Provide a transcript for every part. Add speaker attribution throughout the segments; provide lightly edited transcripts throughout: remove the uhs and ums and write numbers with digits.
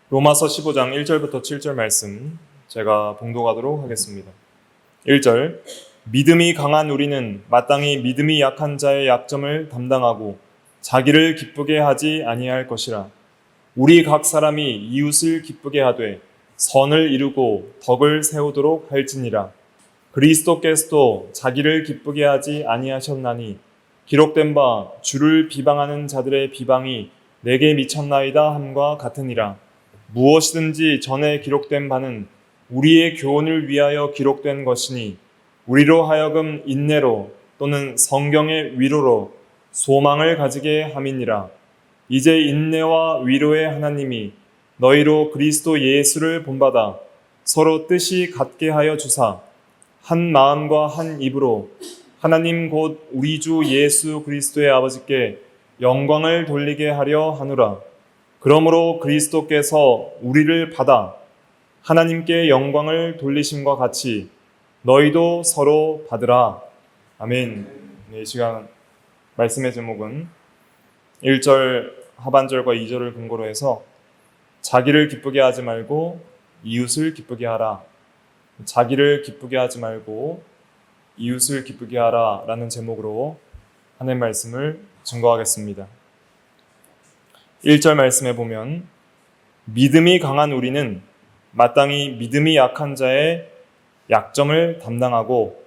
Speaker 1: 로마서 15장 1절부터 7절 말씀 제가 봉독하도록 하겠습니다. 1절 믿음이 강한 우리는 마땅히 믿음이 약한 자의 약점을 담당하고 자기를 기쁘게 하지 아니할 것이라. 우리 각 사람이 이웃을 기쁘게 하되 선을 이루고 덕을 세우도록 할지니라. 그리스도께서도 자기를 기쁘게 하지 아니하셨나니 기록된 바 주를 비방하는 자들의 비방이 내게 미쳤나이다 함과 같으니라. 무엇이든지 전에 기록된 바는 우리의 교훈을 위하여 기록된 것이니 우리로 하여금 인내로 또는 성경의 위로로 소망을 가지게 함이니라. 이제 인내와 위로의 하나님이 너희로 그리스도 예수를 본받아 서로 뜻이 같게 하여 주사 한 마음과 한 입으로 하나님 곧 우리 주 예수 그리스도의 아버지께 영광을 돌리게 하려 하노라. 그러므로 그리스도께서 우리를 받아 하나님께 영광을 돌리심과 같이 너희도 서로 받으라. 아멘. 이 시간 말씀의 제목은 1절 하반절과 2절을 근거로 해서 자기를 기쁘게 하지 말고 이웃을 기쁘게 하라. 자기를 기쁘게 하지 말고 이웃을 기쁘게 하라 라는 제목으로 하나님 말씀을 증거하겠습니다. 1절 말씀에 보면 믿음이 강한 우리는 마땅히 믿음이 약한 자의 약점을 담당하고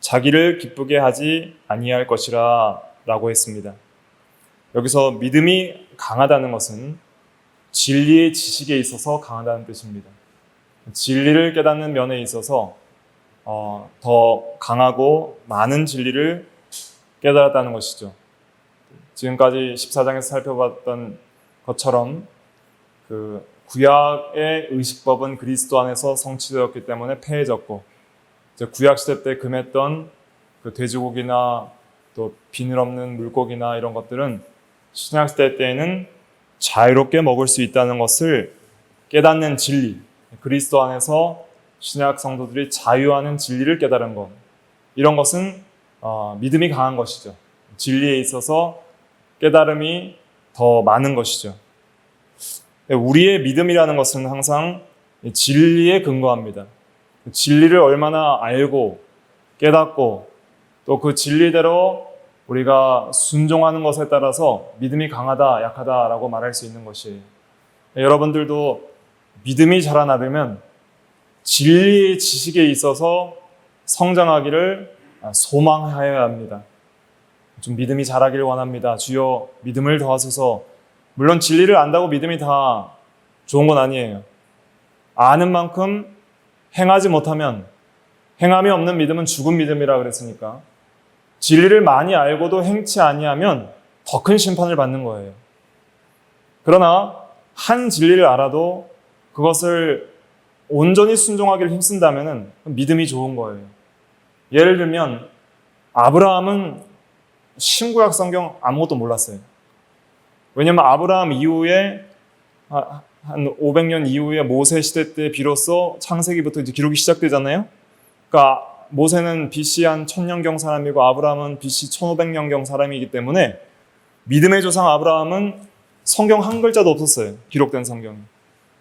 Speaker 1: 자기를 기쁘게 하지 아니할 것이라 라고 했습니다. 여기서 믿음이 강하다는 것은 진리의 지식에 있어서 강하다는 뜻입니다. 진리를 깨닫는 면에 있어서 더 강하고 많은 진리를 깨달았다는 것이죠. 지금까지 14장에서 살펴봤던 것처럼 그 구약의 의식법은 그리스도 안에서 성취되었기 때문에 폐해졌고, 이제 구약 시대 때 금했던 그 돼지고기나 또 비늘 없는 물고기나 이런 것들은 신약 시대 때에는 자유롭게 먹을 수 있다는 것을 깨닫는 진리, 그리스도 안에서 신약 성도들이 자유하는 진리를 깨달은 것, 이런 것은 믿음이 강한 것이죠. 진리에 있어서 깨달음이 더 많은 것이죠. 우리의 믿음이라는 것은 항상 진리에 근거합니다. 진리를 얼마나 알고 깨닫고 또 그 진리대로 우리가 순종하는 것에 따라서 믿음이 강하다, 약하다라고 말할 수 있는 것이에요. 여러분들도 믿음이 자라나려면 진리의 지식에 있어서 성장하기를 소망하여야 합니다. 좀 믿음이 자라기를 원합니다. 주여 믿음을 더하소서. 물론 진리를 안다고 믿음이 다 좋은 건 아니에요. 아는 만큼 행하지 못하면, 행함이 없는 믿음은 죽은 믿음이라 그랬으니까 진리를 많이 알고도 행치 아니하면 더 큰 심판을 받는 거예요. 그러나 한 진리를 알아도 그것을 온전히 순종하기를 힘쓴다면 믿음이 좋은 거예요. 예를 들면 아브라함은 신구약 성경 아무것도 몰랐어요. 왜냐하면 아브라함 이후에 한 500년 이후에 모세 시대 때 비로소 창세기부터 이제 기록이 시작되잖아요. 그러니까 모세는 BC 한 1000년경 사람이고 아브라함은 BC 1500년경 사람이기 때문에 믿음의 조상 아브라함은 성경 한 글자도 없었어요. 기록된 성경이.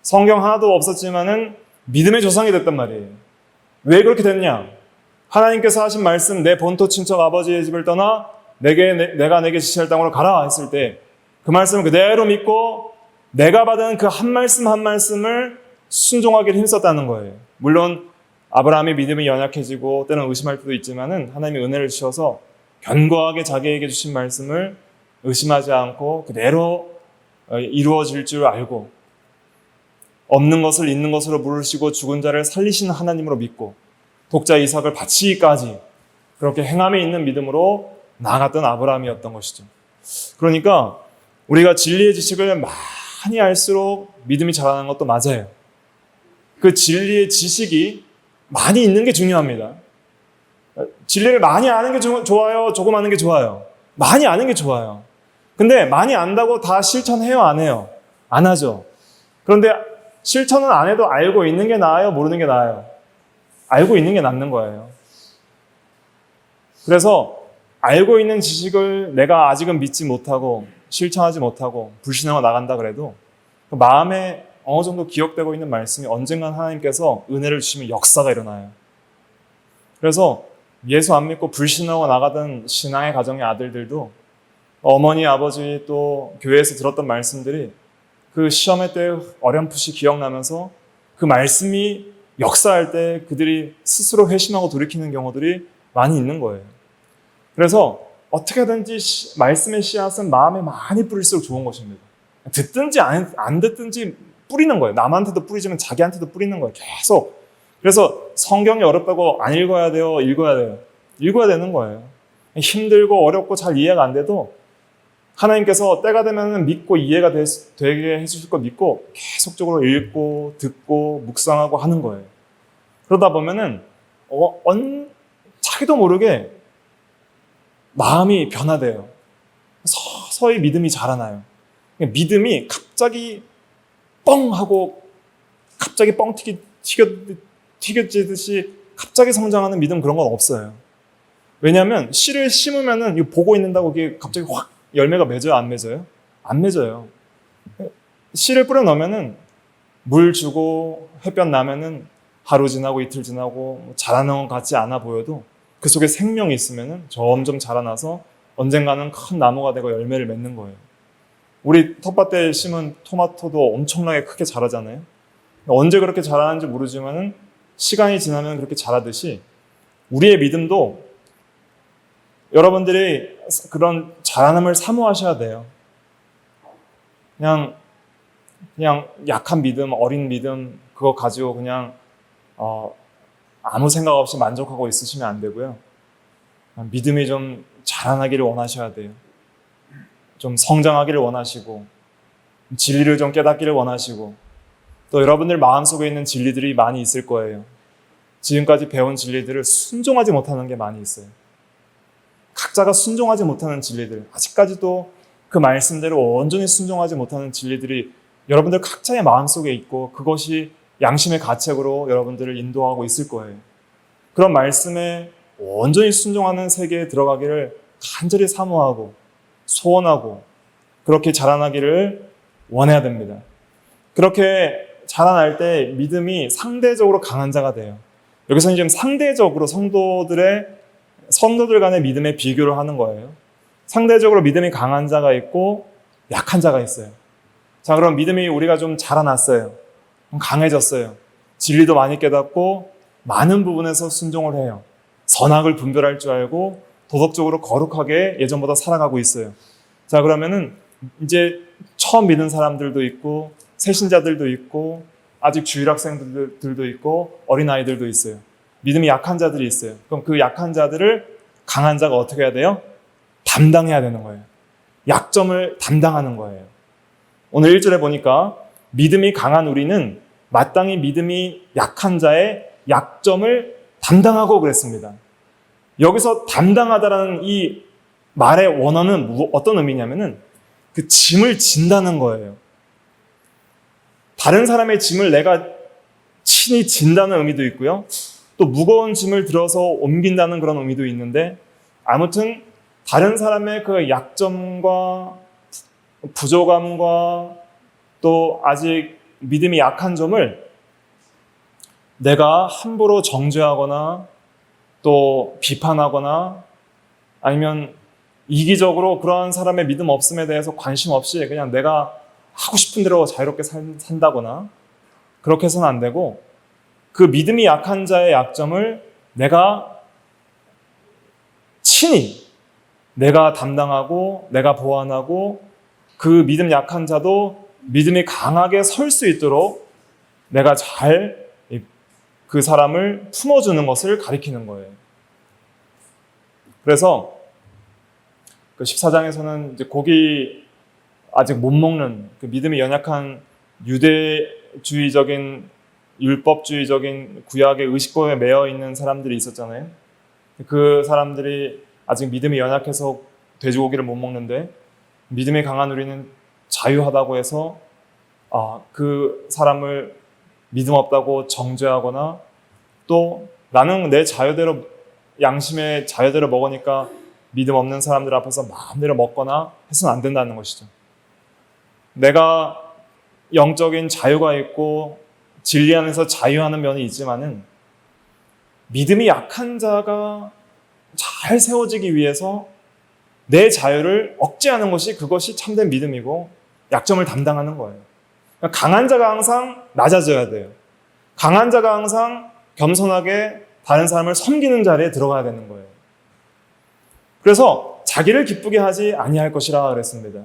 Speaker 1: 성경 하나도 없었지만은 믿음의 조상이 됐단 말이에요. 왜 그렇게 됐냐? 하나님께서 하신 말씀, 내 본토 친척 아버지의 집을 떠나 내가 내게 지시할 땅으로 가라 했을 때 그 말씀을 그대로 믿고 내가 받은 그 한 말씀 한 말씀을 순종하기를 힘썼다는 거예요. 물론 아브라함의 믿음이 연약해지고 때는 의심할 때도 있지만은 하나님이 은혜를 주셔서 견고하게 자기에게 주신 말씀을 의심하지 않고 그대로 이루어질 줄 알고 없는 것을 있는 것으로 부르시고 죽은 자를 살리시는 하나님으로 믿고 독자 이삭을 바치기까지 그렇게 행함에 있는 믿음으로 나아갔던 아브라함이었던 것이죠. 그러니까 우리가 진리의 지식을 많이 알수록 믿음이 자라는 것도 맞아요. 그 진리의 지식이 많이 있는 게 중요합니다. 진리를 많이 아는 게 좋아요? 조금 아는 게 좋아요? 많이 아는 게 좋아요. 근데 많이 안다고 다 실천해요? 안 해요? 안 하죠. 그런데 실천은 안 해도 알고 있는 게 나아요? 모르는 게 나아요? 알고 있는 게 낫는 거예요. 그래서 알고 있는 지식을 내가 아직은 믿지 못하고 실천하지 못하고 불신하고 나간다 그래도 그 마음에 어느 정도 기억되고 있는 말씀이 언젠간 하나님께서 은혜를 주시면 역사가 일어나요. 그래서 예수 안 믿고 불신하고 나가던 신앙의 가정의 아들들도 어머니, 아버지 또 교회에서 들었던 말씀들이 그 시험의 때 어렴풋이 기억나면서 그 말씀이 역사할 때 그들이 스스로 회심하고 돌이키는 경우들이 많이 있는 거예요. 그래서 어떻게든지 말씀의 씨앗은 마음에 많이 뿌릴수록 좋은 것입니다. 듣든지 안 듣든지 뿌리는 거예요. 남한테도 뿌리지만 자기한테도 뿌리는 거예요. 계속. 그래서 성경이 어렵다고 안 읽어야 돼요? 읽어야 돼요. 읽어야 되는 거예요. 힘들고 어렵고 잘 이해가 안 돼도 하나님께서 때가 되면 믿고 이해가 되게 해주실 거 믿고 계속적으로 읽고 듣고 묵상하고 하는 거예요. 그러다 보면은 자기도 모르게 마음이 변화돼요. 서서히 믿음이 자라나요. 믿음이 갑자기 뻥 하고 갑자기 뻥 튀겨지듯이 갑자기 성장하는 믿음 그런 건 없어요. 왜냐하면 씨를 심으면은 이거 보고 있는다고 이게 갑자기 확 열매가 맺어요? 안 맺어요? 안 맺어요. 씨를 뿌려 넣으면은 물 주고 햇볕 나면은 하루 지나고 이틀 지나고 자라는 것 같지 않아 보여도 그 속에 생명이 있으면은 점점 자라나서 언젠가는 큰 나무가 되고 열매를 맺는 거예요. 우리 텃밭에 심은 토마토도 엄청나게 크게 자라잖아요. 언제 그렇게 자라는지 모르지만은 시간이 지나면 그렇게 자라듯이 우리의 믿음도 여러분들이 그런 자라남을 사모하셔야 돼요. 그냥 약한 믿음, 어린 믿음 그거 가지고 그냥 아무 생각 없이 만족하고 있으시면 안 되고요. 믿음이 좀 자라나기를 원하셔야 돼요. 좀 성장하기를 원하시고 진리를 좀 깨닫기를 원하시고 또 여러분들 마음속에 있는 진리들이 많이 있을 거예요. 지금까지 배운 진리들을 순종하지 못하는 게 많이 있어요. 각자가 순종하지 못하는 진리들, 아직까지도 그 말씀대로 온전히 순종하지 못하는 진리들이 여러분들 각자의 마음속에 있고 그것이 양심의 가책으로 여러분들을 인도하고 있을 거예요. 그런 말씀에 온전히 순종하는 세계에 들어가기를 간절히 사모하고 소원하고 그렇게 자라나기를 원해야 됩니다. 그렇게 자라날 때 믿음이 상대적으로 강한 자가 돼요. 여기서는 지금 상대적으로 성도들 간의 믿음의 비교를 하는 거예요. 상대적으로 믿음이 강한 자가 있고 약한 자가 있어요. 자, 그럼 믿음이 우리가 좀 자라났어요. 강해졌어요. 진리도 많이 깨닫고 많은 부분에서 순종을 해요. 선악을 분별할 줄 알고 도덕적으로 거룩하게 예전보다 살아가고 있어요. 자, 그러면은 이제 처음 믿는 사람들도 있고 새신자들도 있고 아직 주일학생들도 있고 어린아이들도 있어요. 믿음이 약한 자들이 있어요. 그럼 그 약한 자들을 강한 자가 어떻게 해야 돼요? 담당해야 되는 거예요. 약점을 담당하는 거예요. 오늘 1절에 보니까 믿음이 강한 우리는 마땅히 믿음이 약한 자의 약점을 담당하고 그랬습니다. 여기서 담당하다라는 이 말의 원어는 어떤 의미냐면은 그 짐을 진다는 거예요. 다른 사람의 짐을 내가 친히 진다는 의미도 있고요. 또 무거운 짐을 들어서 옮긴다는 그런 의미도 있는데 아무튼 다른 사람의 그 약점과 부족함과 또 아직 믿음이 약한 점을 내가 함부로 정죄하거나 또 비판하거나 아니면 이기적으로 그러한 사람의 믿음 없음에 대해서 관심 없이 그냥 내가 하고 싶은 대로 자유롭게 산다거나 그렇게 해서는 안 되고 그 믿음이 약한 자의 약점을 내가 친히 내가 담당하고 내가 보완하고 그 믿음 약한 자도 믿음이 강하게 설 수 있도록 내가 잘 그 사람을 품어주는 것을 가리키는 거예요. 그래서 그 14장에서는 이제 고기 아직 못 먹는 그 믿음이 연약한 유대주의적인 율법주의적인 구약의 의식법에 매여 있는 사람들이 있었잖아요. 그 사람들이 아직 믿음이 연약해서 돼지고기를 못 먹는데 믿음이 강한 우리는 자유하다고 해서 그 사람을 믿음 없다고 정죄하거나 또 나는 내 자유대로 양심의 자유대로 먹으니까 믿음 없는 사람들 앞에서 마음대로 먹거나 해서는 안 된다는 것이죠. 내가 영적인 자유가 있고 진리 안에서 자유하는 면이 있지만은 믿음이 약한 자가 잘 세워지기 위해서 내 자유를 억제하는 것이 그것이 참된 믿음이고 약점을 담당하는 거예요. 그러니까 강한 자가 항상 낮아져야 돼요. 강한 자가 항상 겸손하게 다른 사람을 섬기는 자리에 들어가야 되는 거예요. 그래서 자기를 기쁘게 하지 아니할 것이라 그랬습니다.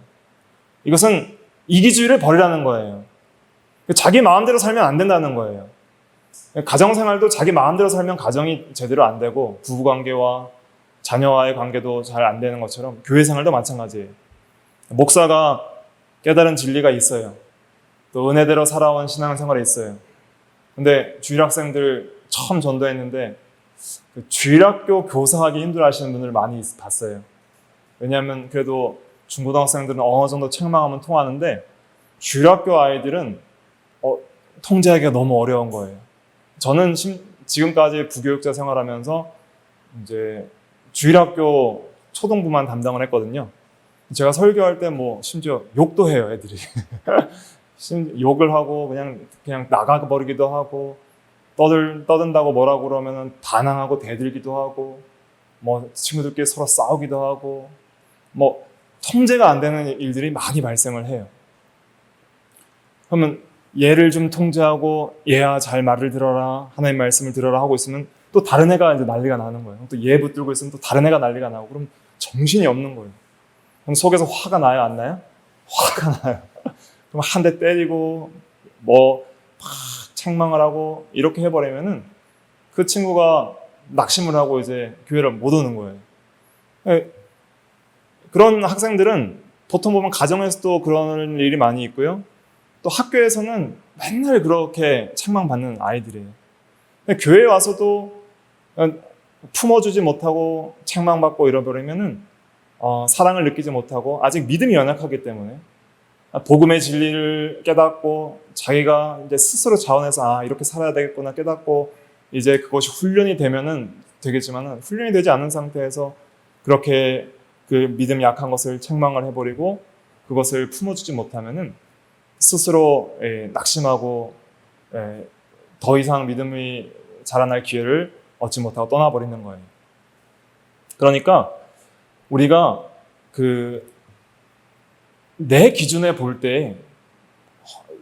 Speaker 1: 이것은 이기주의를 버리라는 거예요. 자기 마음대로 살면 안 된다는 거예요. 가정생활도 자기 마음대로 살면 가정이 제대로 안 되고 부부관계와 자녀와의 관계도 잘 안 되는 것처럼 교회생활도 마찬가지예요. 목사가 깨달은 진리가 있어요. 또 은혜대로 살아온 신앙생활이 있어요. 근데 주일학생들 처음 전도했는데 그 주일학교 교사하기 힘들어하시는 분들 많이 봤어요. 왜냐하면 그래도 중고등학생들은 어느 정도 책망하면 통하는데 주일학교 아이들은 통제하기가 너무 어려운 거예요. 저는 지금까지 부교육자 생활하면서 이제 주일학교 초등부만 담당을 했거든요. 제가 설교할 때 뭐 심지어 욕도 해요, 애들이. 욕을 하고 그냥 나가버리기도 하고 떠든다고 뭐라고 그러면은 반항하고 대들기도 하고 뭐 친구들끼리 서로 싸우기도 하고 뭐 통제가 안 되는 일들이 많이 발생을 해요. 그러면 얘를 좀 통제하고 얘야 잘 말을 들어라, 하나님 말씀을 들어라 하고 있으면 또 다른 애가 이제 난리가 나는 거예요. 또 얘 붙들고 있으면 또 다른 애가 난리가 나고 그럼 정신이 없는 거예요. 그럼 속에서 화가 나요, 안 나요? 화가 나요. 그럼 한 대 때리고 뭐 막 책망을 하고 이렇게 해버리면은 그 친구가 낙심을 하고 이제 교회를 못 오는 거예요. 그런 학생들은 보통 보면 가정에서도 그런 일이 많이 있고요. 또 학교에서는 맨날 그렇게 책망받는 아이들이에요. 교회에 와서도 품어주지 못하고 책망받고 이러버리면은 사랑을 느끼지 못하고 아직 믿음이 연약하기 때문에 복음의 진리를 깨닫고 자기가 이제 스스로 자원해서 이렇게 살아야 되겠구나 깨닫고 이제 그것이 훈련이 되면은 되겠지만은 훈련이 되지 않은 상태에서 그렇게 그 믿음이 약한 것을 책망을 해버리고 그것을 품어주지 못하면은 스스로 낙심하고 더 이상 믿음이 자라날 기회를 얻지 못하고 떠나버리는 거예요. 그러니까 우리가 내 기준에 볼 때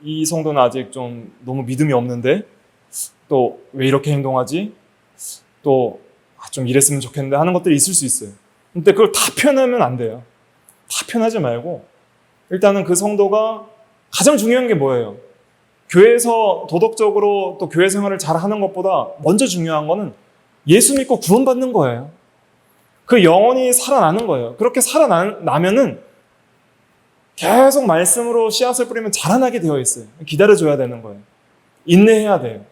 Speaker 1: 이 성도는 아직 좀 너무 믿음이 없는데 또 왜 이렇게 행동하지? 또 좀 이랬으면 좋겠는데 하는 것들이 있을 수 있어요. 근데 그걸 다 표현하면 안 돼요. 다 표현하지 말고 일단은 그 성도가 가장 중요한 게 뭐예요? 교회에서 도덕적으로 또 교회 생활을 잘 하는 것보다 먼저 중요한 거는 예수 믿고 구원받는 거예요. 그 영혼이 살아나는 거예요. 그렇게 살아나면은 계속 말씀으로 씨앗을 뿌리면 자라나게 되어 있어요. 기다려줘야 되는 거예요. 인내해야 돼요.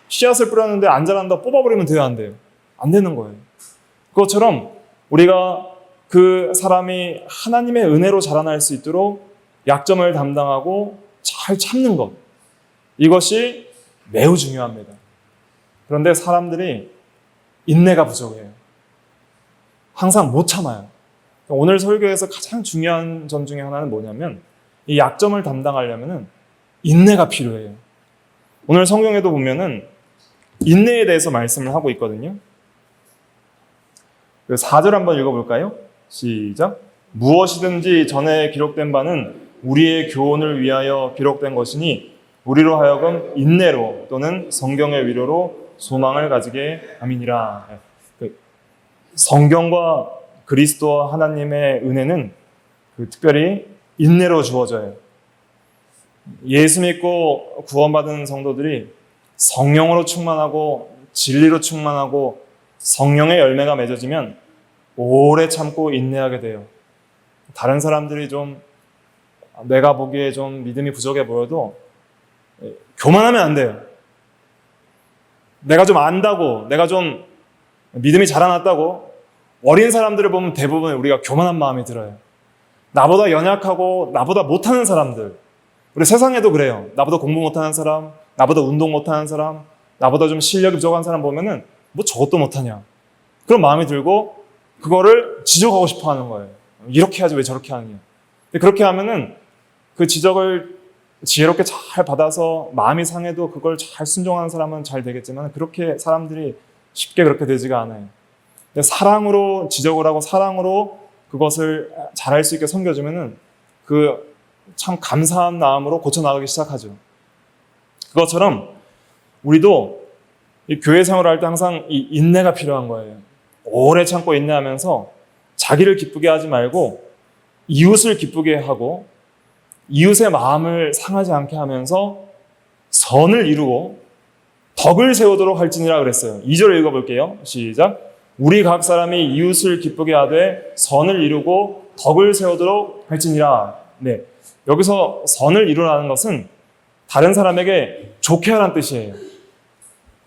Speaker 1: 씨앗을 뿌렸는데 안 자란다 뽑아버리면 돼요, 안 돼요? 안 되는 거예요. 그것처럼 우리가 그 사람이 하나님의 은혜로 자라날 수 있도록 약점을 담당하고 잘 참는 것, 이것이 매우 중요합니다. 그런데 사람들이 인내가 부족해요. 항상 못 참아요. 오늘 설교에서 가장 중요한 점 중에 하나는 뭐냐면 이 약점을 담당하려면 인내가 필요해요. 오늘 성경에도 보면은 인내에 대해서 말씀을 하고 있거든요. 4절 한번 읽어볼까요? 시작. 무엇이든지 전에 기록된 바는 우리의 교훈을 위하여 기록된 것이니 우리로 하여금 인내로 또는 성경의 위로로 소망을 가지게 함이니라. 성경과 그리스도와 하나님의 은혜는 특별히 인내로 주어져요. 예수 믿고 구원받은 성도들이 성령으로 충만하고 진리로 충만하고 성령의 열매가 맺어지면 오래 참고 인내하게 돼요. 다른 사람들이 좀 내가 보기에 좀 믿음이 부족해 보여도 교만하면 안 돼요. 내가 좀 안다고, 내가 좀 믿음이 자라났다고 어린 사람들을 보면 대부분 우리가 교만한 마음이 들어요. 나보다 연약하고 나보다 못하는 사람들, 우리 세상에도 그래요. 나보다 공부 못하는 사람, 나보다 운동 못하는 사람, 나보다 좀 실력이 부족한 사람 보면은 뭐 저것도 못하냐, 그런 마음이 들고 그거를 지적하고 싶어 하는 거예요. 이렇게 하지 왜 저렇게 하느냐. 근데 그렇게 하면은 그 지적을 지혜롭게 잘 받아서 마음이 상해도 그걸 잘 순종하는 사람은 잘 되겠지만 그렇게 사람들이 쉽게 그렇게 되지가 않아요. 근데 사랑으로 지적을 하고 사랑으로 그것을 잘할 수 있게 섬겨주면은 그 참 감사한 마음으로 고쳐나가기 시작하죠. 그것처럼 우리도 이 교회 생활을 할 때 항상 이 인내가 필요한 거예요. 오래 참고 인내하면서 자기를 기쁘게 하지 말고 이웃을 기쁘게 하고 이웃의 마음을 상하지 않게 하면서 선을 이루고 덕을 세우도록 할지니라 그랬어요. 2절 읽어볼게요. 시작. 우리 각 사람이 이웃을 기쁘게 하되 선을 이루고 덕을 세우도록 할지니라. 네, 여기서 선을 이루라는 것은 다른 사람에게 좋게 하라는 뜻이에요.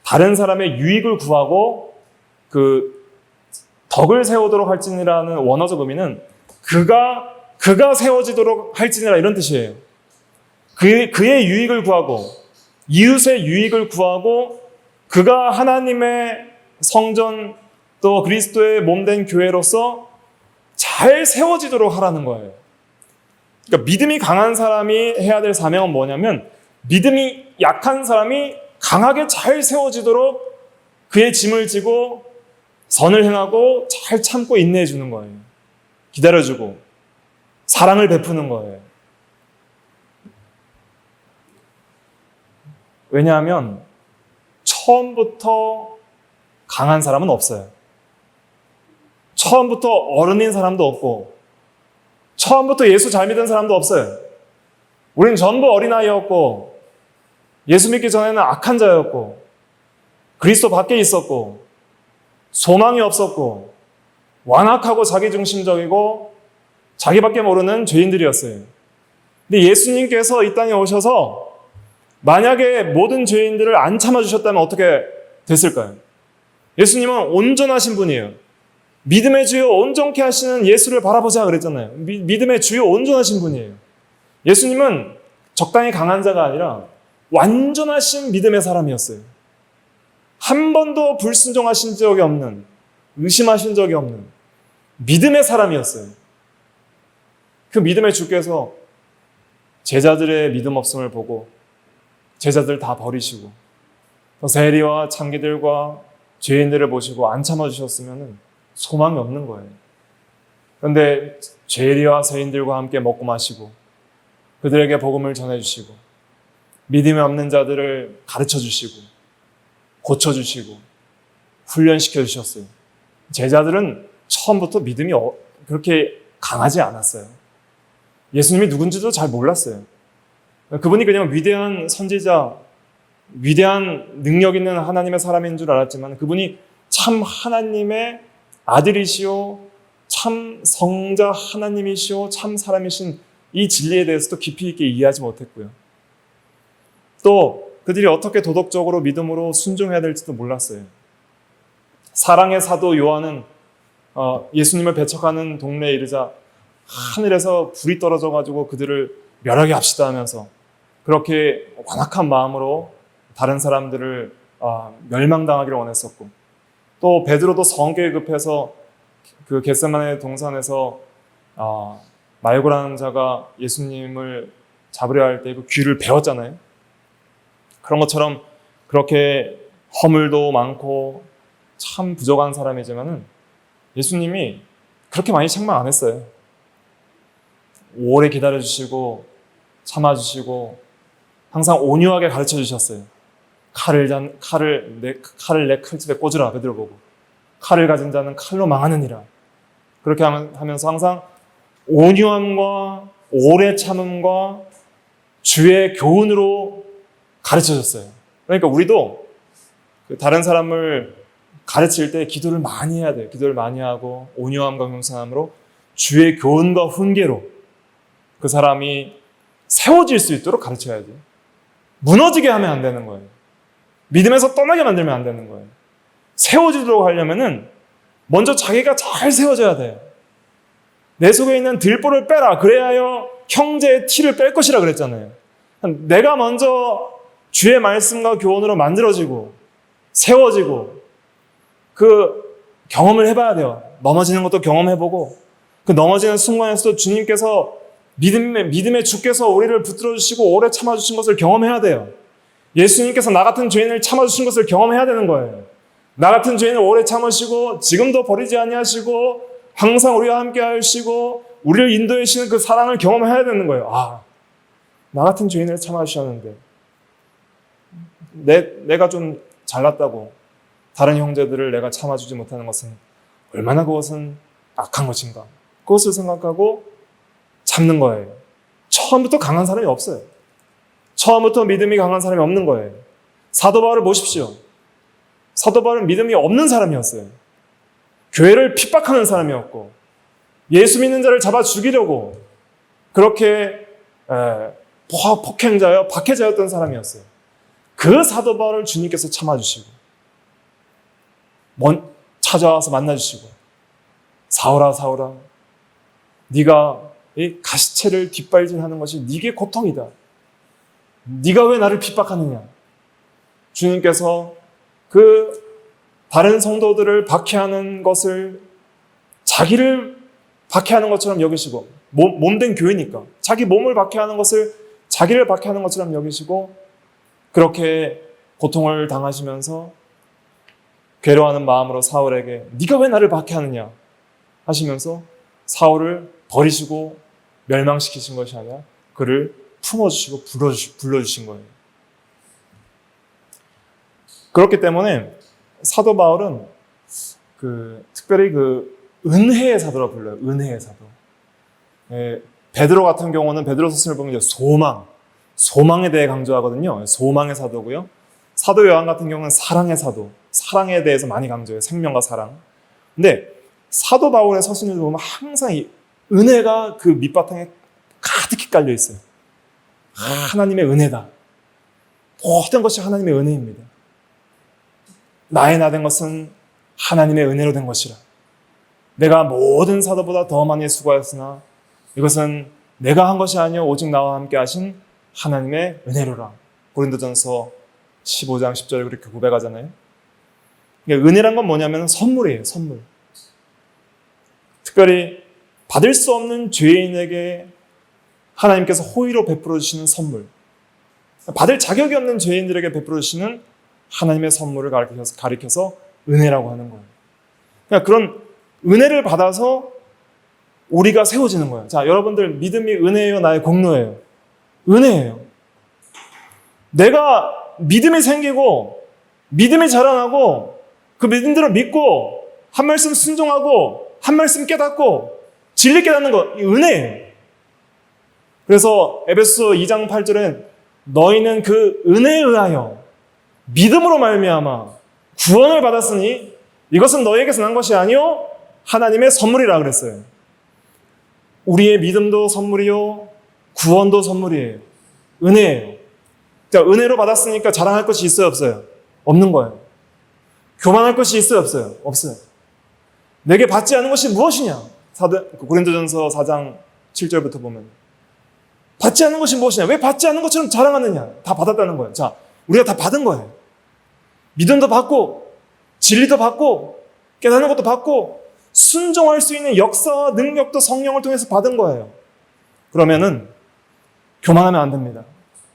Speaker 1: 다른 사람의 유익을 구하고 그 덕을 세우도록 할지니라는 원어적 의미는 그가 세워지도록 할지니라 이런 뜻이에요. 그의 유익을 구하고 이웃의 유익을 구하고 그가 하나님의 성전 또 그리스도의 몸된 교회로서 잘 세워지도록 하라는 거예요. 그러니까 믿음이 강한 사람이 해야 될 사명은 뭐냐면 믿음이 약한 사람이 강하게 잘 세워지도록 그의 짐을 지고 선을 행하고 잘 참고 인내해 주는 거예요. 기다려주고 사랑을 베푸는 거예요. 왜냐하면 처음부터 강한 사람은 없어요. 처음부터 어른인 사람도 없고 처음부터 예수 잘 믿은 사람도 없어요. 우린 전부 어린아이였고 예수 믿기 전에는 악한 자였고 그리스도 밖에 있었고 소망이 없었고 완악하고 자기중심적이고 자기밖에 모르는 죄인들이었어요. 근데 예수님께서 이 땅에 오셔서 만약에 모든 죄인들을 안 참아주셨다면 어떻게 됐을까요? 예수님은 온전하신 분이에요. 믿음의 주요 온전케 하시는 예수를 바라보자 그랬잖아요. 믿음의 주요 온전하신 분이에요. 예수님은 적당히 강한 자가 아니라 완전하신 믿음의 사람이었어요. 한 번도 불순종하신 적이 없는, 의심하신 적이 없는 믿음의 사람이었어요. 그 믿음의 주께서 제자들의 믿음 없음을 보고 제자들 다 버리시고 세리와 창기들과 죄인들을 보시고 안 참아주셨으면 소망이 없는 거예요. 그런데 죄리와 세인들과 함께 먹고 마시고 그들에게 복음을 전해주시고 믿음이 없는 자들을 가르쳐주시고 고쳐주시고 훈련시켜주셨어요. 제자들은 처음부터 믿음이 그렇게 강하지 않았어요. 예수님이 누군지도 잘 몰랐어요. 그분이 그냥 위대한 선지자, 위대한 능력 있는 하나님의 사람인 줄 알았지만 그분이 참 하나님의 아들이시오, 참 성자 하나님이시오, 참 사람이신 이 진리에 대해서도 깊이 있게 이해하지 못했고요. 또 그들이 어떻게 도덕적으로 믿음으로 순종해야 될지도 몰랐어요. 사랑의 사도 요한은 예수님을 배척하는 동네에 이르자 하늘에서 불이 떨어져가지고 그들을 멸하게 합시다 하면서 그렇게 완악한 마음으로 다른 사람들을 멸망당하기를 원했었고 또 베드로도 성격이 급해서 그 겟세마네 동산에서 말고라는 자가 예수님을 잡으려 할 때 그 귀를 베었잖아요. 그런 것처럼 그렇게 허물도 많고 참 부족한 사람이지만은 예수님이 그렇게 많이 책망 안 했어요. 오래 기다려주시고 참아주시고 항상 온유하게 가르쳐 주셨어요. 칼을 내 칼집에 꽂으라 베드로 보고 칼을 가진 자는 칼로 망하느니라. 그렇게 하면서 항상 온유함과 오래 참음과 주의 교훈으로 가르쳐 줬어요. 그러니까 우리도 다른 사람을 가르칠 때 기도를 많이 해야 돼요. 기도를 많이 하고 온유함과 겸손함으로 주의 교훈과 훈계로 그 사람이 세워질 수 있도록 가르쳐야 돼요. 무너지게 하면 안 되는 거예요. 믿음에서 떠나게 만들면 안 되는 거예요. 세워지도록 하려면은 먼저 자기가 잘 세워져야 돼요. 내 속에 있는 들보를 빼라. 그래야 형제의 티를 뺄 것이라 그랬잖아요. 내가 먼저 주의 말씀과 교훈으로 만들어지고 세워지고 그 경험을 해봐야 돼요. 넘어지는 것도 경험해보고 그 넘어지는 순간에서도 주님께서 믿음의 주께서 우리를 붙들어 주시고 오래 참아 주신 것을 경험해야 돼요. 예수님께서 나 같은 죄인을 참아 주신 것을 경험해야 되는 거예요. 나 같은 죄인을 오래 참으시고 지금도 버리지 아니하시고 항상 우리와 함께 하시고 우리를 인도해 주시는 그 사랑을 경험해야 되는 거예요. 아, 나 같은 죄인을 참아 주셨는데 내가 좀 잘났다고 다른 형제들을 내가 참아주지 못하는 것은 얼마나 그것은 악한 것인가. 그것을 생각하고 참는 거예요. 처음부터 강한 사람이 없어요. 처음부터 믿음이 강한 사람이 없는 거예요. 사도 바울을 보십시오. 사도 바울은 믿음이 없는 사람이었어요. 교회를 핍박하는 사람이었고 예수 믿는 자를 잡아 죽이려고 그렇게 폭행자여 박해자였던 사람이었어요. 그 사도 바울을 주님께서 참아주시고 찾아와서 만나주시고 사울아 사울아 네가 이 가시체를 뒷발질하는 것이 네게 고통이다. 네가 왜 나를 핍박하느냐. 주님께서 그 다른 성도들을 박해하는 것을 자기를 박해하는 것처럼 여기시고 몸된 교회니까 자기 몸을 박해하는 것을 자기를 박해하는 것처럼 여기시고 그렇게 고통을 당하시면서 괴로워하는 마음으로 사울에게 네가 왜 나를 박해하느냐 하시면서 사울을 버리시고 멸망시키신 것이 아니라 그를 품어주시고 불러주신 거예요. 그렇기 때문에 사도 바울은 특별히 은혜의 사도라고 불러요. 은혜의 사도. 베드로 같은 경우는 베드로서신을 보면 소망에 대해 강조하거든요. 소망의 사도고요. 사도 요한 같은 경우는 사랑의 사도, 사랑에 대해서 많이 강조해요. 생명과 사랑. 근데 사도 바울의 서신을 보면 항상 이 은혜가 그 밑바탕에 가득히 깔려 있어요. 하나님의 은혜다. 모든 것이 하나님의 은혜입니다. 나의 나 된 것은 하나님의 은혜로 된 것이라. 내가 모든 사도보다 더 많이 수고하였으나 이것은 내가 한 것이 아니요 오직 나와 함께 하신 하나님의 은혜로라. 고린도전서 15장 10절에 그렇게 고백하잖아요. 그러니까 은혜란 건 뭐냐면 선물이에요. 선물. 특별히 받을 수 없는 죄인에게 하나님께서 호의로 베풀어 주시는 선물. 받을 자격이 없는 죄인들에게 베풀어 주시는 하나님의 선물을 가리켜서 은혜라고 하는 거예요. 그러니까 그런 은혜를 받아서 우리가 세워지는 거예요. 자, 여러분들 믿음이 은혜예요? 나의 공로예요? 은혜예요. 내가 믿음이 생기고 믿음이 자라나고 그 믿음대로 믿고 한 말씀 순종하고 한 말씀 깨닫고 진리 깨닫는 거 은혜예요. 그래서 에베소 2장 8절엔 너희는 그 은혜에 의하여 믿음으로 말미암아 구원을 받았으니 이것은 너희에게서 난 것이 아니요 하나님의 선물이라 그랬어요. 우리의 믿음도 선물이요 구원도 선물이에요. 은혜예요. 자, 은혜로 받았으니까 자랑할 것이 있어요 없어요? 없는 거예요. 교만할 것이 있어요 없어요? 없어요. 내게 받지 않은 것이 무엇이냐? 고린도전서 4장 7절부터 보면 받지 않은 것이 무엇이냐? 왜 받지 않은 것처럼 자랑하느냐? 다 받았다는 거예요. 자, 우리가 다 받은 거예요. 믿음도 받고 진리도 받고 깨닫는 것도 받고 순종할 수 있는 역사와 능력도 성령을 통해서 받은 거예요. 그러면은 교만하면 안 됩니다.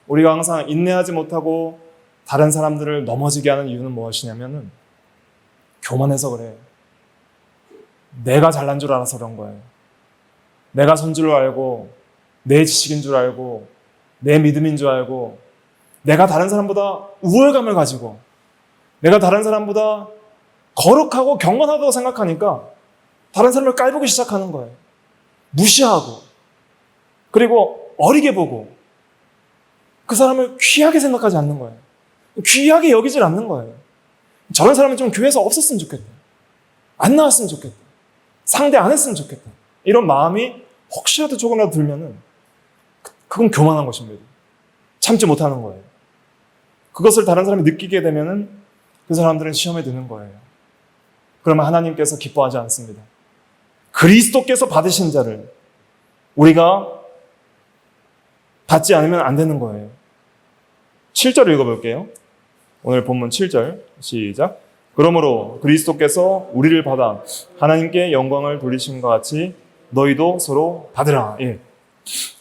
Speaker 1: 우리가 항상 인내하지 못하고 다른 사람들을 넘어지게 하는 이유는 무엇이냐면은 교만해서 그래요. 내가 잘난 줄 알아서 그런 거예요. 내가 선줄 알고 내 지식인 줄 알고 내 믿음인 줄 알고 내가 다른 사람보다 우월감을 가지고 내가 다른 사람보다 거룩하고 경건하다고 생각하니까 다른 사람을 깔보기 시작하는 거예요. 무시하고 그리고 어리게 보고 그 사람을 귀하게 생각하지 않는 거예요. 귀하게 여기질 않는 거예요. 저런 사람은 좀 교회에서 없었으면 좋겠다. 안 나왔으면 좋겠다. 상대 안 했으면 좋겠다. 이런 마음이 혹시라도 조금이라도 들면은 그건 교만한 것입니다. 참지 못하는 거예요. 그것을 다른 사람이 느끼게 되면은 그 사람들은 시험에 드는 거예요. 그러면 하나님께서 기뻐하지 않습니다. 그리스도께서 받으신 자를 우리가 받지 않으면 안 되는 거예요. 7절 읽어볼게요. 오늘 본문 7절 시작. 그러므로 그리스도께서 우리를 받아 하나님께 영광을 돌리신 것 같이 너희도 서로 받으라. 예.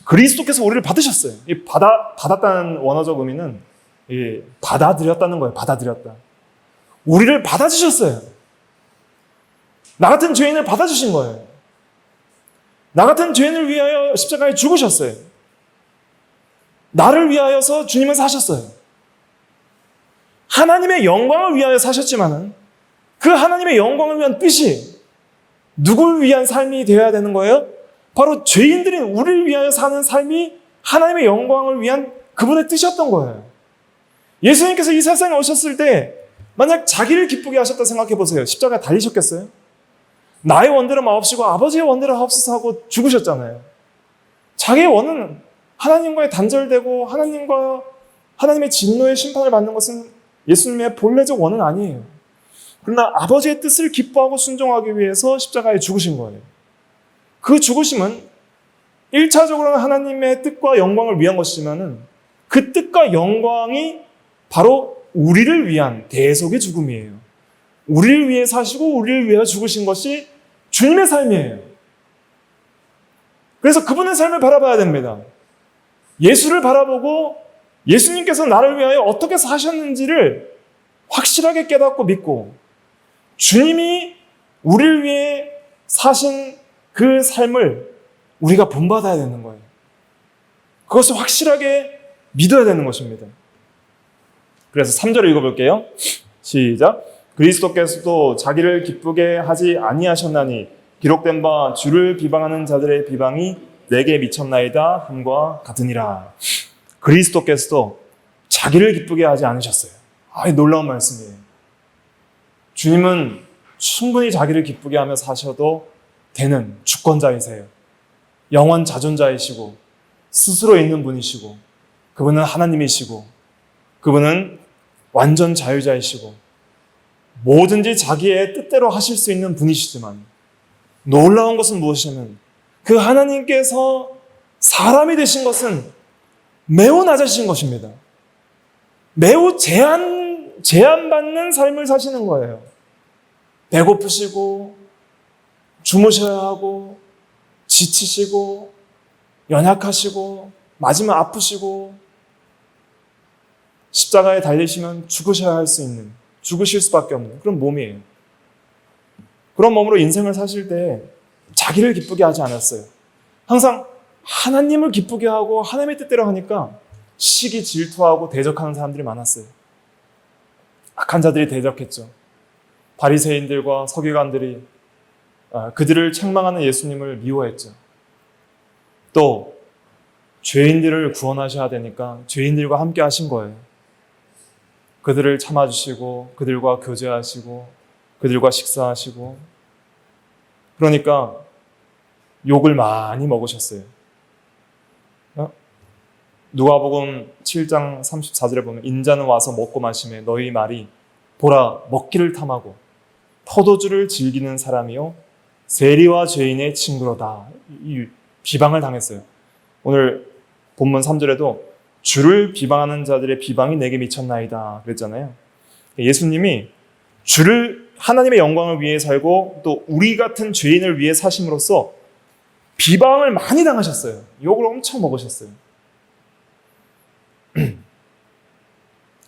Speaker 1: 그리스도께서 우리를 받으셨어요. 이 받았다는 원어적 의미는 받아들였다는 거예요. 받아들였다. 우리를 받아주셨어요. 나 같은 죄인을 받아주신 거예요. 나 같은 죄인을 위하여 십자가에 죽으셨어요. 나를 위하여서 주님은 사셨어요. 하나님의 영광을 위하여 사셨지만은 그 하나님의 영광을 위한 뜻이 누굴 위한 삶이 되어야 되는 거예요? 바로 죄인들인 우리를 위하여 사는 삶이 하나님의 영광을 위한 그분의 뜻이었던 거예요. 예수님께서 이 세상에 오셨을 때 만약 자기를 기쁘게 하셨다 생각해 보세요. 십자가에 달리셨겠어요? 나의 원대로 마옵시고 아버지의 원대로 하옵소서 하고 죽으셨잖아요. 자기의 원은 하나님과의 단절되고 하나님의 진노의 심판을 받는 것은 예수님의 본래적 원은 아니에요. 그러나 아버지의 뜻을 기뻐하고 순종하기 위해서 십자가에 죽으신 거예요. 그 죽으심은 1차적으로는 하나님의 뜻과 영광을 위한 것이지만은 그 뜻과 영광이 바로 우리를 위한 대속의 죽음이에요. 우리를 위해 사시고 우리를 위해 죽으신 것이 주님의 삶이에요. 그래서 그분의 삶을 바라봐야 됩니다. 예수를 바라보고 예수님께서 나를 위하여 어떻게 사셨는지를 확실하게 깨닫고 믿고 주님이 우리를 위해 사신 그 삶을 우리가 본받아야 되는 거예요. 그것을 확실하게 믿어야 되는 것입니다. 그래서 3절을 읽어볼게요. 시작. 그리스도께서도 자기를 기쁘게 하지 아니하셨나니 기록된 바 주를 비방하는 자들의 비방이 내게 미쳤나이다 함과 같으니라. 그리스도께서도 자기를 기쁘게 하지 않으셨어요. 놀라운 말씀이에요. 주님은 충분히 자기를 기쁘게 하며 사셔도 되는 주권자이세요. 영원 자존자이시고 스스로 있는 분이시고 그분은 하나님이시고 그분은 완전 자유자이시고 뭐든지 자기의 뜻대로 하실 수 있는 분이시지만 놀라운 것은 무엇이냐면 그 하나님께서 사람이 되신 것은 매우 낮으신 것입니다. 매우 제한받는 삶을 사시는 거예요. 배고프시고 주무셔야 하고 지치시고 연약하시고 맞으면 아프시고 십자가에 달리시면 죽으셔야 할 수 있는 죽으실 수밖에 없는 그런 몸이에요. 그런 몸으로 인생을 사실 때 자기를 기쁘게 하지 않았어요. 항상 하나님을 기쁘게 하고 하나님의 뜻대로 하니까 시기 질투하고 대적하는 사람들이 많았어요. 악한 자들이 대적했죠. 바리새인들과 서기관들이 그들을 책망하는 예수님을 미워했죠. 또 죄인들을 구원하셔야 되니까 죄인들과 함께 하신 거예요. 그들을 참아주시고 그들과 교제하시고 그들과 식사하시고 그러니까 욕을 많이 먹으셨어요. 누가복음 7장 34절에 보면 인자는 와서 먹고 마시매 너희 말이 보라 먹기를 탐하고 포도주를 즐기는 사람이요 세리와 죄인의 친구로다. 이 비방을 당했어요. 오늘 본문 3절에도 주를 비방하는 자들의 비방이 내게 미쳤나이다 그랬잖아요. 예수님이 하나님의 영광을 위해 살고 또 우리 같은 죄인을 위해 사심으로써 비방을 많이 당하셨어요. 욕을 엄청 먹으셨어요.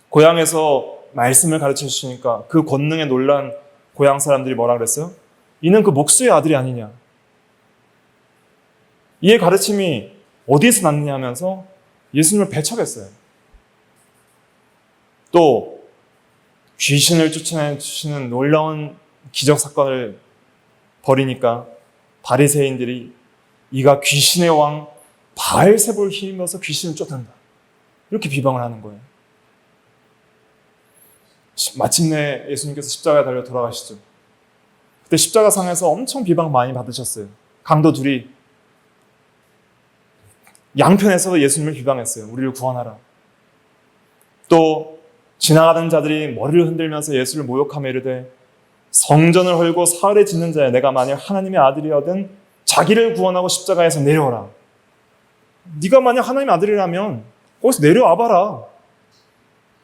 Speaker 1: 고향에서 말씀을 가르쳐 주시니까 그 권능에 놀란 고향 사람들이 뭐라 그랬어요? 이는 그 목수의 아들이 아니냐. 이의 가르침이 어디에서 났느냐 하면서 예수님을 배척했어요. 또 귀신을 쫓아내 주시는 놀라운 기적 사건을 벌이니까 바리새인들이 이가 귀신의 왕 바알세불을 힘입어서 귀신을 쫓는다. 이렇게 비방을 하는 거예요. 마침내 예수님께서 십자가에 달려 돌아가시죠. 그때 십자가상에서 엄청 비방 많이 받으셨어요. 강도 둘이 양편에서 예수님을 비방했어요. 우리를 구원하라. 또 지나가는 자들이 머리를 흔들면서 예수를 모욕하며 이르되 성전을 헐고 사흘에 짓는 자야 내가 만일 하나님의 아들이거든 자기를 구원하고 십자가에서 내려오라. 네가 만약 하나님의 아들이라면 거기서 내려와봐라.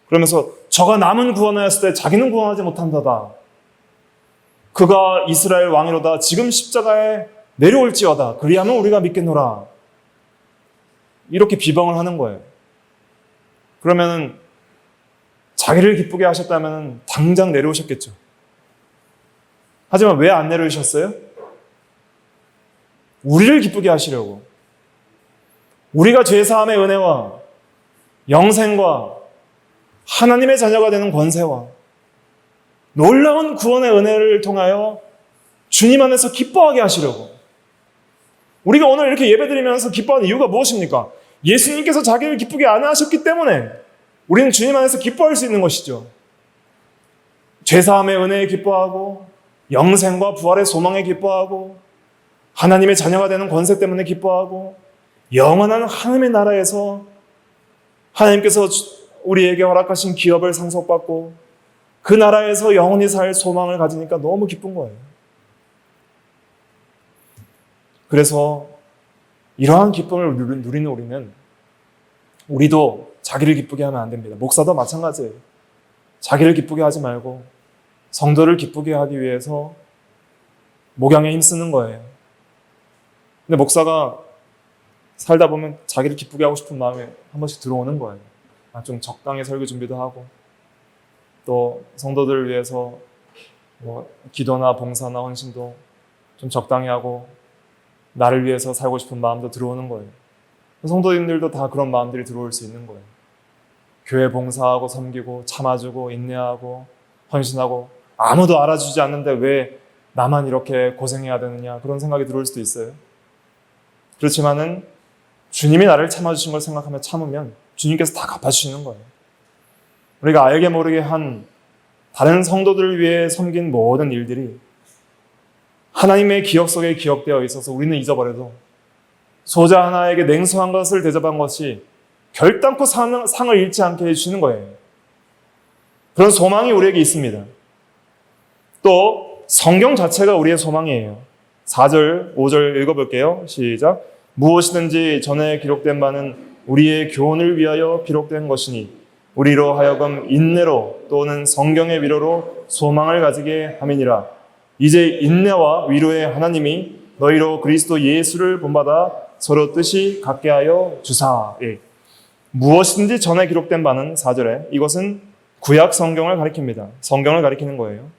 Speaker 1: 그러면서 저가 남은 구원하였을 때 자기는 구원하지 못한다다. 그가 이스라엘 왕이로다 지금 십자가에 내려올지어다. 그리하면 우리가 믿겠노라. 이렇게 비방을 하는 거예요. 그러면은 자기를 기쁘게 하셨다면 당장 내려오셨겠죠. 하지만 왜 안 내려오셨어요? 우리를 기쁘게 하시려고. 우리가 죄사함의 은혜와 영생과 하나님의 자녀가 되는 권세와 놀라운 구원의 은혜를 통하여 주님 안에서 기뻐하게 하시려고. 우리가 오늘 이렇게 예배드리면서 기뻐하는 이유가 무엇입니까? 예수님께서 자기를 기쁘게 안 하셨기 때문에 우리는 주님 안에서 기뻐할 수 있는 것이죠. 죄사함의 은혜에 기뻐하고 영생과 부활의 소망에 기뻐하고 하나님의 자녀가 되는 권세 때문에 기뻐하고 영원한 하나님의 나라에서 하나님께서 우리에게 허락하신 기업을 상속받고 그 나라에서 영원히 살 소망을 가지니까 너무 기쁜 거예요. 그래서 이러한 기쁨을 누리는 우리는 우리도 자기를 기쁘게 하면 안 됩니다. 목사도 마찬가지예요. 자기를 기쁘게 하지 말고 성도를 기쁘게 하기 위해서 목양에 힘쓰는 거예요. 근데 목사가 살다 보면 자기를 기쁘게 하고 싶은 마음이 한 번씩 들어오는 거예요. 좀 적당히 설교 준비도 하고 또 성도들을 위해서 기도나 봉사나 헌신도 좀 적당히 하고 나를 위해서 살고 싶은 마음도 들어오는 거예요. 성도님들도 다 그런 마음들이 들어올 수 있는 거예요. 교회 봉사하고 섬기고 참아주고 인내하고 헌신하고 아무도 알아주지 않는데 왜 나만 이렇게 고생해야 되느냐 그런 생각이 들어올 수도 있어요. 그렇지만은 주님이 나를 참아주신 걸 생각하며 참으면 주님께서 다 갚아주시는 거예요. 우리가 알게 모르게 한 다른 성도들을 위해 섬긴 모든 일들이 하나님의 기억 속에 기억되어 있어서 우리는 잊어버려도 소자 하나에게 냉소한 것을 대접한 것이 결단코 상을 잃지 않게 해주시는 거예요. 그런 소망이 우리에게 있습니다. 또 성경 자체가 우리의 소망이에요. 4절, 5절 읽어볼게요. 시작. 무엇이든지 전에 기록된 바는 우리의 교훈을 위하여 기록된 것이니 우리로 하여금 인내로 또는 성경의 위로로 소망을 가지게 함이니라. 이제 인내와 위로의 하나님이 너희로 그리스도 예수를 본받아 서로 뜻이 같게 하여 주사. 예. 무엇이든지 전에 기록된 바는 4절에 이것은 구약 성경을 가리킵니다. 성경을 가리키는 거예요.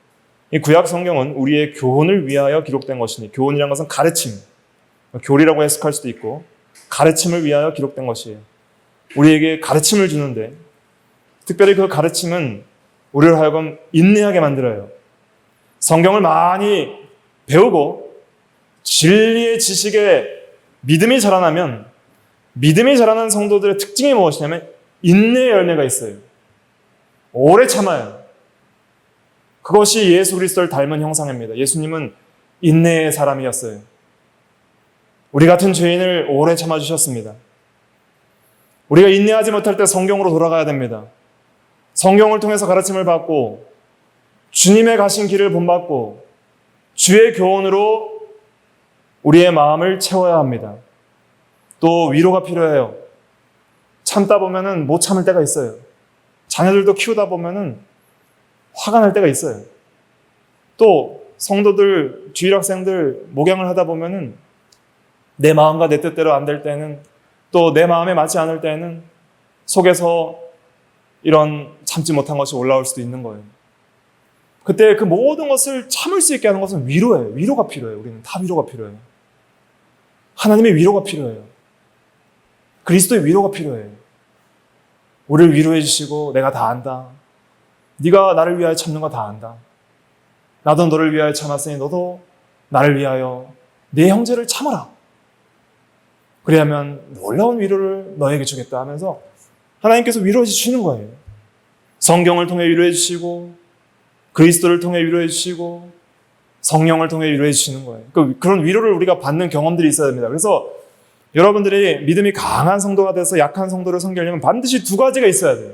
Speaker 1: 이 구약 성경은 우리의 교훈을 위하여 기록된 것이니 교훈이라는 것은 가르침, 교리라고 해석할 수도 있고 가르침을 위하여 기록된 것이에요. 우리에게 가르침을 주는데 특별히 그 가르침은 우리를 하여금 인내하게 만들어요. 성경을 많이 배우고 진리의 지식에 믿음이 자라나면 믿음이 자라는 성도들의 특징이 무엇이냐면 인내의 열매가 있어요. 오래 참아요. 그것이 예수 그리스도를 닮은 형상입니다. 예수님은 인내의 사람이었어요. 우리 같은 죄인을 오래 참아주셨습니다. 우리가 인내하지 못할 때 성경으로 돌아가야 됩니다. 성경을 통해서 가르침을 받고 주님의 가신 길을 본받고 주의 교훈으로 우리의 마음을 채워야 합니다. 또 위로가 필요해요. 참다 보면은 못 참을 때가 있어요. 자녀들도 키우다 보면은 화가 날 때가 있어요. 또 성도들, 주일학생들 목양을 하다 보면은 내 마음과 내 뜻대로 안 될 때는 또 내 마음에 맞지 않을 때는 속에서 이런 참지 못한 것이 올라올 수도 있는 거예요. 그때 그 모든 것을 참을 수 있게 하는 것은 위로예요. 위로가 필요해요. 우리는 다 위로가 필요해요. 하나님의 위로가 필요해요. 그리스도의 위로가 필요해요. 우리를 위로해 주시고 내가 다 안다. 네가 나를 위하여 참는 거 다 안다. 나도 너를 위하여 참았으니 너도 나를 위하여 네 형제를 참아라. 그래야만 놀라운 위로를 너에게 주겠다 하면서 하나님께서 위로해 주시는 거예요. 성경을 통해 위로해 주시고 그리스도를 통해 위로해 주시고 성령을 통해 위로해 주시는 거예요. 그런 위로를 우리가 받는 경험들이 있어야 됩니다. 그래서 여러분들이 믿음이 강한 성도가 돼서 약한 성도를 섬기려면 반드시 두 가지가 있어야 돼요.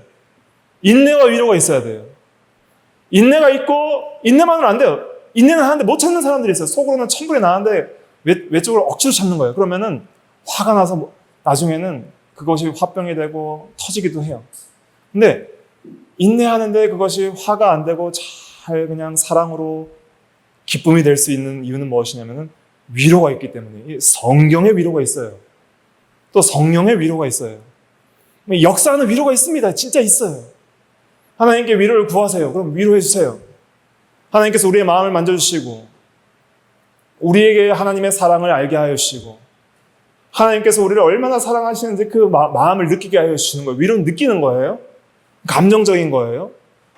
Speaker 1: 인내와 위로가 있어야 돼요. 인내가 있고 인내만으로 안 돼요. 인내는 하는데 못 참는 사람들이 있어요. 속으로는 천불이 나는데 외적으로 억지로 참는 거예요. 그러면은 화가 나서 나중에는 그것이 화병이 되고 터지기도 해요. 근데 인내하는데 그것이 화가 안 되고 잘 그냥 사랑으로 기쁨이 될 수 있는 이유는 무엇이냐면은 위로가 있기 때문에 성경의 위로가 있어요. 또 성령의 위로가 있어요. 역사하는 위로가 있습니다. 진짜 있어요. 하나님께 위로를 구하세요. 그럼 위로해 주세요. 하나님께서 우리의 마음을 만져주시고 우리에게 하나님의 사랑을 알게 하여 주시고 하나님께서 우리를 얼마나 사랑하시는지 그 마음을 느끼게 하여 주시는 거예요. 위로는 느끼는 거예요. 감정적인 거예요.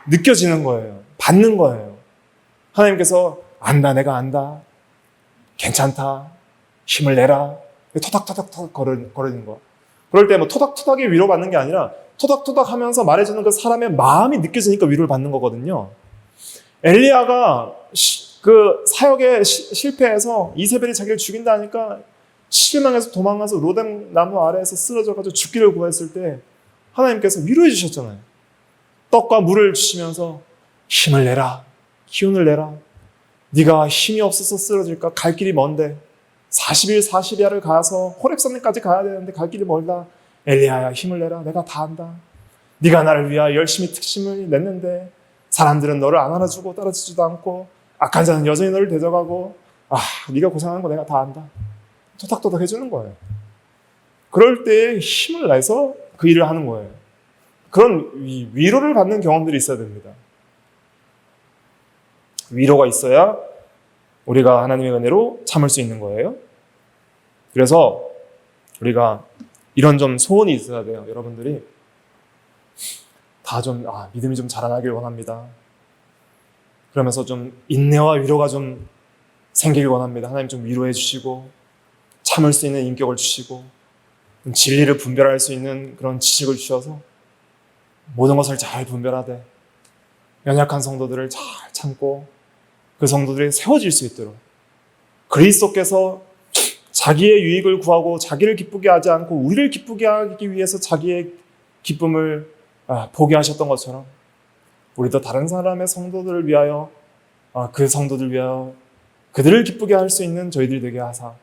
Speaker 1: 느껴지는 거예요. 받는 거예요. 하나님께서 안다, 내가 안다. 괜찮다. 힘을 내라. 토닥토닥 거리는 거. 그럴 때 뭐 토닥토닥이 위로받는 게 아니라 토닥토닥 하면서 말해주는 그 사람의 마음이 느껴지니까 위로를 받는 거거든요. 엘리야가 그 사역에 실패해서 이세벨이 자기를 죽인다니까 실망해서 도망가서 로뎀 나무 아래에서 쓰러져가지고 죽기를 구했을 때 하나님께서 위로해 주셨잖아요. 떡과 물을 주시면서 힘을 내라. 기운을 내라. 네가 힘이 없어서 쓰러질까? 갈 길이 먼데 40일 40야를 가서 호렙산까지 가야 되는데 갈 길이 멀다. 엘리야야 힘을 내라. 내가 다 한다. 네가 나를 위하여 열심히 특심을 냈는데 사람들은 너를 안 알아주고 따라주지도 않고 악한 자는 여전히 너를 대적하고 네가 고생하는 거 내가 다 안다. 토닥토닥 해주는 거예요. 그럴 때 힘을 내서 그 일을 하는 거예요. 그런 위로를 받는 경험들이 있어야 됩니다. 위로가 있어야 우리가 하나님의 은혜로 참을 수 있는 거예요. 그래서 우리가 이런 좀 소원이 있어야 돼요. 여러분들이 다 좀 믿음이 좀 자라나길 원합니다. 그러면서 좀 인내와 위로가 좀 생기길 원합니다. 하나님 좀 위로해 주시고 참을 수 있는 인격을 주시고 진리를 분별할 수 있는 그런 지식을 주셔서 모든 것을 잘 분별하되 연약한 성도들을 잘 참고 그 성도들이 세워질 수 있도록 그리스도께서 자기의 유익을 구하고 자기를 기쁘게 하지 않고 우리를 기쁘게 하기 위해서 자기의 기쁨을 포기하셨던 것처럼 우리도 다른 사람의 성도들을 위하여 그 성도들 위하여 그들을 기쁘게 할 수 있는 저희들이 되게 하사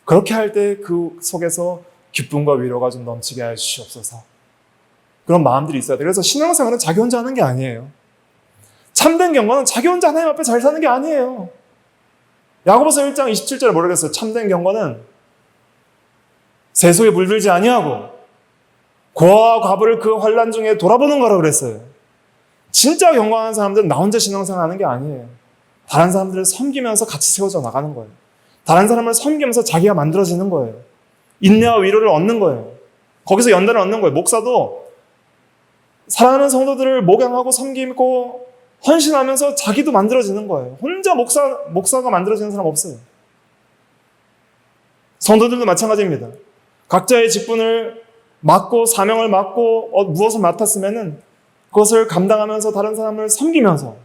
Speaker 1: 그렇게 할 때 그 속에서 기쁨과 위로가 좀 넘치게 해 주시옵소서. 그런 마음들이 있어야 돼요. 그래서 신앙생활은 자기 혼자 하는 게 아니에요. 참된 경건은 자기 혼자 하나님 앞에 잘 사는 게 아니에요. 야고보서 1장 27절에 뭐라고 했어요? 참된 경건은 세속에 물들지 아니하고 고아와 과부를 그 환난 중에 돌아보는 거라고 그랬어요. 진짜 경건한 사람들은 나 혼자 신앙생활 하는 게 아니에요. 다른 사람들을 섬기면서 같이 세워져 나가는 거예요. 다른 사람을 섬기면서 자기가 만들어지는 거예요. 인내와 위로를 얻는 거예요. 거기서 연단을 얻는 거예요. 목사도 사랑하는 성도들을 목양하고 섬기고 헌신하면서 자기도 만들어지는 거예요. 혼자 목사가 만들어지는 사람 없어요. 성도들도 마찬가지입니다. 각자의 직분을 맡고 사명을 맡고 무엇을 맡았으면은 그것을 감당하면서 다른 사람을 섬기면서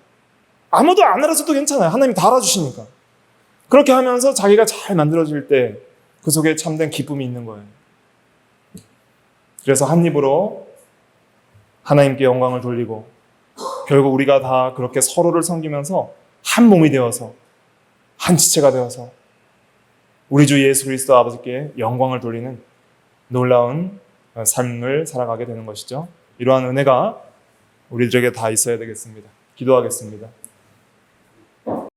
Speaker 1: 아무도 안 알아줘도 괜찮아요. 하나님이 다 알아주시니까. 그렇게 하면서 자기가 잘 만들어질 때 그 속에 참된 기쁨이 있는 거예요. 그래서 한 입으로 하나님께 영광을 돌리고 결국 우리가 다 그렇게 서로를 섬기면서 한 몸이 되어서 한 지체가 되어서 우리 주 예수 그리스도 아버지께 영광을 돌리는 놀라운 삶을 살아가게 되는 것이죠. 이러한 은혜가 우리들에게 다 있어야 되겠습니다. 기도하겠습니다.